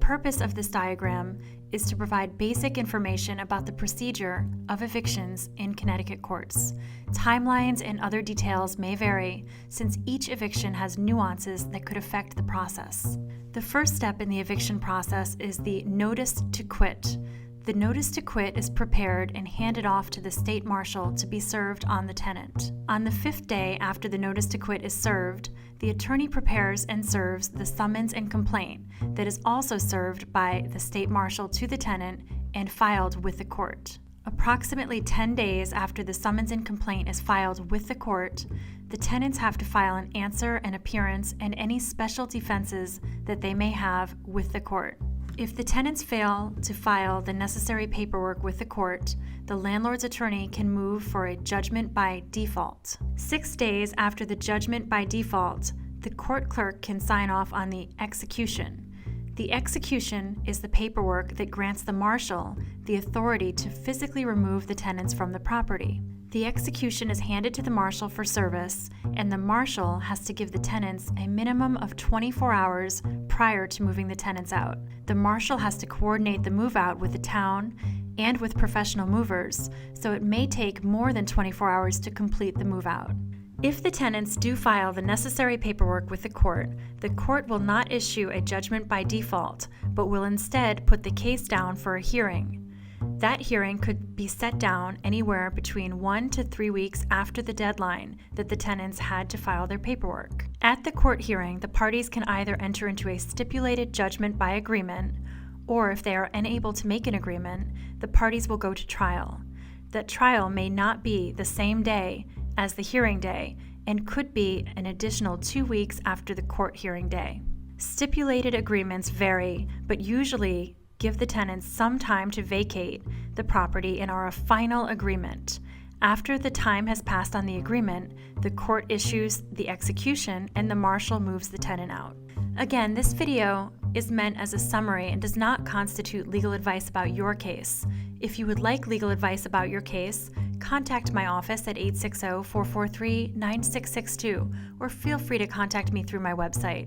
purpose of this diagram is to provide basic information about the procedure of evictions in Connecticut courts. Timelines and other details may vary, since each eviction has nuances that could affect the process. The first step in the eviction process is the notice to quit. The notice to quit is prepared and handed off to the state marshal to be served on the tenant. On the 5th day after the notice to quit is served, the attorney prepares and serves the summons and complaint that is also served by the state marshal to the tenant and filed with the court. Approximately 10 days after the summons and complaint is filed with the court, the tenants have to file an answer and appearance and any special defenses that they may have with the court. If the tenants fail to file the necessary paperwork with the court, the landlord's attorney can move for a judgment by default. 6 days after the judgment by default, the court clerk can sign off on the execution. The execution is the paperwork that grants the marshal the authority to physically remove the tenants from the property. The execution is handed to the marshal for service, and the marshal has to give the tenants a minimum of 24 hours prior to moving the tenants out. The marshal has to coordinate the move out with the town and with professional movers, so it may take more than 24 hours to complete the move out. If the tenants do file the necessary paperwork with the court will not issue a judgment by default, but will instead put the case down for a hearing. That hearing could be set down anywhere between 1 to 3 weeks after the deadline that the tenants had to file their paperwork. At the court hearing, the parties can either enter into a stipulated judgment by agreement, or if they are unable to make an agreement, the parties will go to trial. That trial may not be the same day as the hearing day and could be an additional 2 weeks after the court hearing day. Stipulated agreements vary, but usually give the tenants some time to vacate the property and are a final agreement. After the time has passed on the agreement, the court issues the execution and the marshal moves the tenant out. Again, this video is meant as a summary and does not constitute legal advice about your case. If you would like legal advice about your case, contact my office at 860-443-9662 or feel free to contact me through my website.